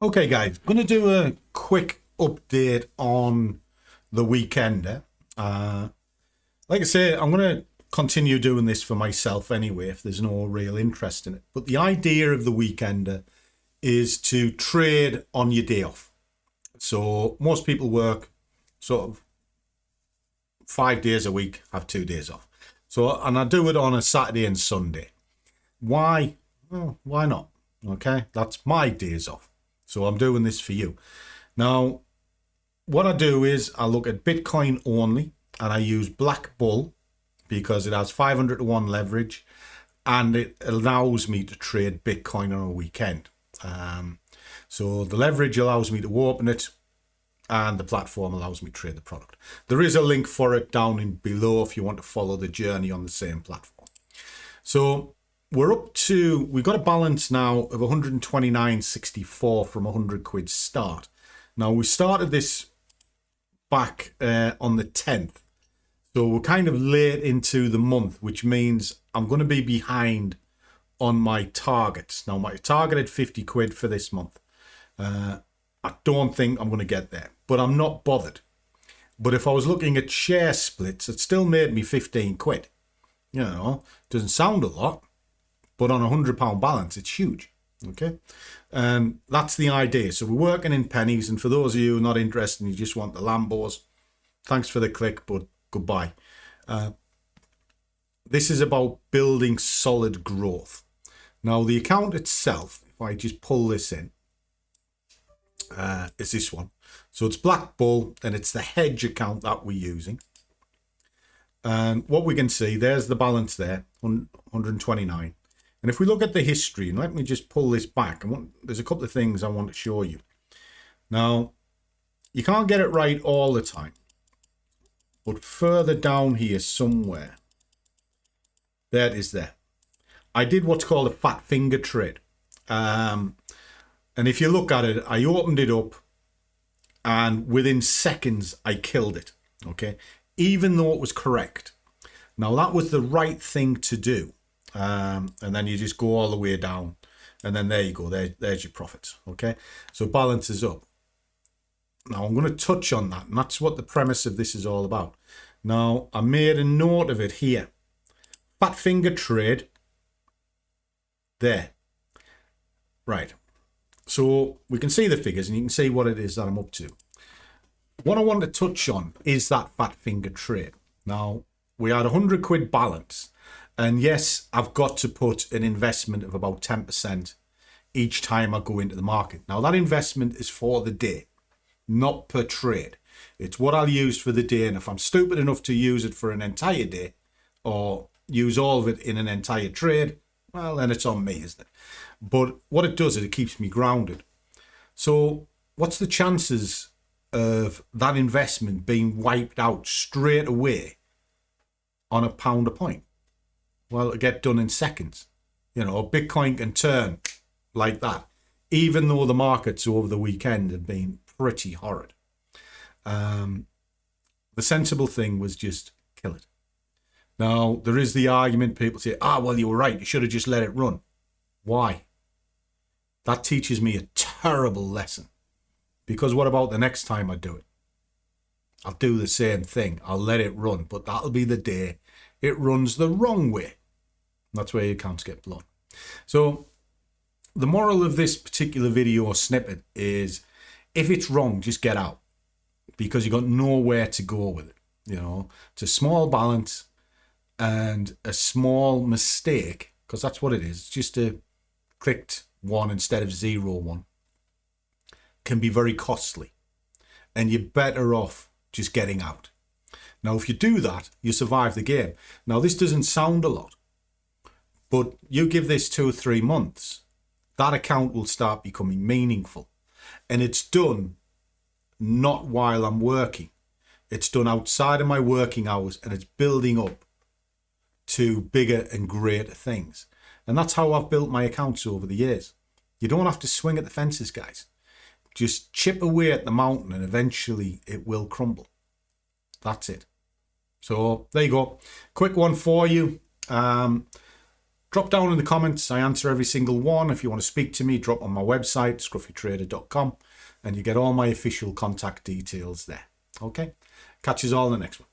Okay, guys, I'm going to do a quick update on the weekender. Like I say, I'm going to continue doing this for myself anyway, if there's no real interest in it. But the idea of the weekender is to trade on your day off. So most people work sort of 5 days a week, have 2 days off. So, and I do it on a Saturday and Sunday. Why? Well, why not? Okay, that's my days off. So I'm doing this for you. Now, what I do is I look at Bitcoin only, and I use BlackBull because it has 500 to 1 leverage, and it allows me to trade Bitcoin on a weekend. So the leverage allows me to open it, and the platform allows me to trade the product. There is a link for it down in below if you want to follow the journey on the same platform. So we've got a balance now of 129.64 from 100 quid start. Now, we started this back on the 10th. So we're kind of late into the month, which means I'm going to be behind on my targets. Now, my targeted 50 quid for this month. I don't think I'm going to get there, but I'm not bothered. But if I was looking at share splits, it still made me 15 quid. You know, doesn't sound a lot, but on a £100 balance, it's huge. Okay, and that's the idea. So we're working in pennies, and for those of you not interested and you just want the Lambos, thanks for the click, but goodbye. This is about building solid growth. Now, the account itself, if I just pull this in, is this one. So it's BlackBull, and it's the hedge account that we're using. And what we can see, there's the balance there, 129. And if we look at the history, and let me just pull this back, there's a couple of things I want to show you. Now, you can't get it right all the time, but further down here somewhere, there it is there. I did what's called a fat finger trade. And if you look at it, I opened it up, and within seconds, I killed it, okay? Even though it was correct. Now, that was the right thing to do. And then you just go all the way down, and then there you go, there's your profits. Okay, so balances up. Now I'm going to touch on that, and that's what the premise of this is all about. Now, I made a note of it here. Fat finger trade there. Right, so we can see the figures, and you can see what it is that I'm up to. What I want to touch on is that fat finger trade. Now, we had 100 quid balance. And yes, I've got to put an investment of about 10% each time I go into the market. Now, that investment is for the day, not per trade. It's what I'll use for the day. And if I'm stupid enough to use it for an entire day or use all of it in an entire trade, well, then it's on me, isn't it? But what it does is it keeps me grounded. So what's the chances of that investment being wiped out straight away on a pound a point? Well, it'll get done in seconds. You know, Bitcoin can turn like that, even though the markets over the weekend have been pretty horrid. The sensible thing was just kill it. Now, there is the argument, people say, well, you were right, you should have just let it run. Why? That teaches me a terrible lesson. Because what about the next time I do it? I'll do the same thing. I'll let it run, but that'll be the day it runs the wrong way. That's where your accounts get blown. So the moral of this particular video snippet is, if it's wrong, just get out, because you've got nowhere to go with it. You know, it's a small balance, and a small mistake, because that's what it is. It's just a clicked 1 instead of 0 can be very costly, and you're better off just getting out. Now, if you do that, you survive the game. Now, this doesn't sound a lot, but you give this 2 or 3 months, that account will start becoming meaningful. And it's done not while I'm working. It's done outside of my working hours, and it's building up to bigger and greater things. And that's how I've built my accounts over the years. You don't have to swing at the fences, guys. Just chip away at the mountain, and eventually it will crumble. That's it. So there you go. Quick one for you. Drop down in the comments. I answer every single one. If you want to speak to me, drop on my website, scruffytrader.com, and you get all my official contact details there. Okay? Catch us all in the next one.